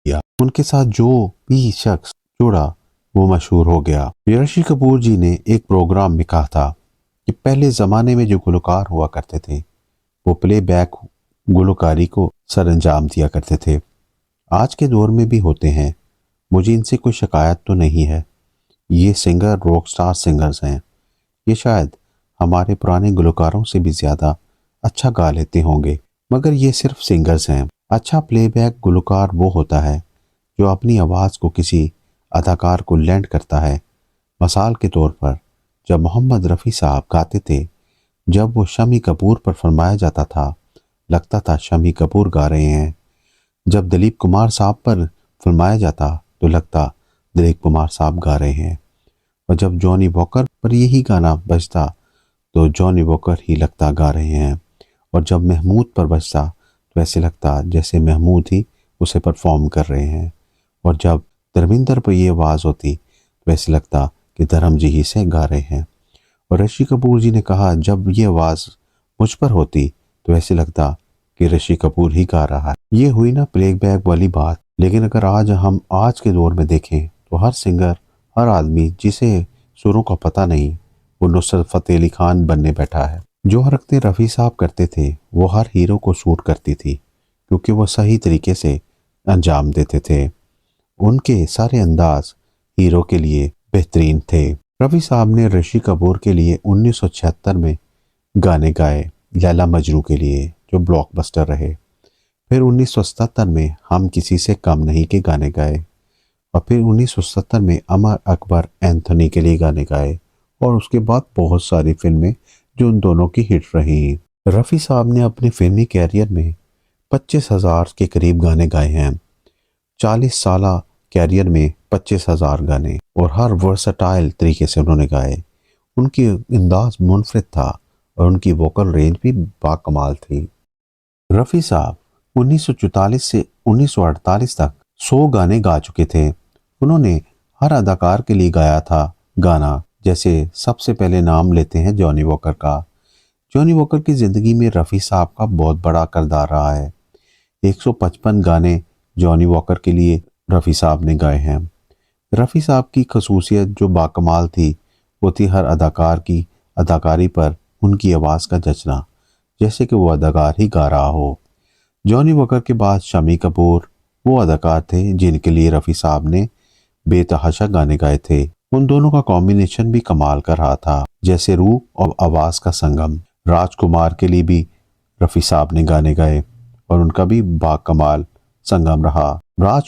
किया। उनके साथ जो भी शख्स जुड़ा वो मशहूर हो गया। ऋषि कपूर जी ने एक प्रोग्राम में कहा था कि पहले ज़माने में जो गुलकार हुआ करते थे वो प्लेबैक गुलकारी को सरंजाम दिया करते थे। आज के दौर में भी होते हैं। मुझे इनसे कोई शिकायत तो नहीं है। ये सिंगर रॉक स्टार सिंगर्स हैं। ये शायद हमारे पुराने गुलकारों से भी ज़्यादा अच्छा गा लेते होंगे, मगर ये सिर्फ सिंगर्स हैं। अच्छा प्लेबैक गुलकार वो होता है जो अपनी आवाज़ को किसी अदाकार को लैंड करता है। मिसाल के तौर पर जब मोहम्मद रफ़ी साहब गाते थे, जब वो शम्मी कपूर पर फरमाया जाता था, लगता था शम्मी कपूर गा रहे हैं। जब दिलीप कुमार साहब पर फरमाया जाता तो लगता दिलीप कुमार साहब गा रहे हैं। और जब जॉनी वॉकर पर यही गाना बजता तो जॉनी वॉकर ही लगता गा रहे हैं। और जब महमूद पर बजता तो ऐसे लगता जैसे महमूद ही उसे परफॉर्म कर रहे हैं। और जब धर्मिंदर पर ये आवाज़ होती तो ऐसे लगता कि धर्म जी ही से गा रहे हैं। और ऋषि कपूर जी ने कहा जब ये आवाज़ मुझ पर होती तो ऐसे लगता कि ऋषि कपूर ही गा रहा है। ये हुई ना प्लेबैक वाली बात। लेकिन अगर हम आज के दौर में देखें तो हर सिंगर, हर आदमी जिसे सुरों का पता नहीं, वो नुसरत फतेह अली खान बनने बैठा है। जो हरकतें रफ़ी साहब करते थे वो हर हीरो को सूट करती थी, क्योंकि वो सही तरीके से अंजाम देते थे। उनके सारे अंदाज हीरो के लिए बेहतरीन थे। रफ़ी साहब ने ऋषि कपूर के लिए 1976 में गाने गाए, लैला मजनू के लिए, जो ब्लॉकबस्टर रहे। फिर 1977 में हम किसी से कम नहीं के गाने गाए। और फिर 1977 में अमर अकबर एंथोनी के लिए गाने गाए। और उसके बाद बहुत सारी फिल्में जो उन दोनों की हिट रही। रफ़ी साहब ने अपने फिल्मी कैरियर में 25,000 के करीब गाने गाए हैं। 40 साल कैरियर में 25,000 गाने, और हर वर्सटाइल तरीके से उन्होंने गाए। उनकी अंदाज मुनफरिद था और उनकी वोकल रेंज भी बाकमाल थी। रफ़ी साहब 1944 से 1948 तक 100 गाने गा चुके थे। उन्होंने हर अदाकार के लिए गाया था गाना। जैसे सबसे पहले नाम लेते हैं जॉनी वॉकर का। जॉनी वॉकर की ज़िंदगी में रफ़ी साहब का बहुत बड़ा किरदार रहा है। 155 गाने जॉनी वॉकर के लिए रफ़ी साहब ने गाए हैं। रफ़ी साहब की खसूसियत जो बाकमाल थी वो थी हर अदाकार की अदाकारी पर उनकी आवाज़ का जचना, जैसे कि वो अदाकार ही गा रहा हो। जॉनी वॉकर के बाद शम्मी कपूर वो अदाकार थे जिनके लिए रफ़ी साहब ने बेतहाशा गाने गाए थे। उन दोनों का कॉम्बिनेशन भी कमाल का रहा था, जैसे रूप और आवाज़ का संगम। राजकुमार के लिए भी रफ़ी साहब ने गाने गाए और उनका भी बाकमाल संगम रहा। राजकुमार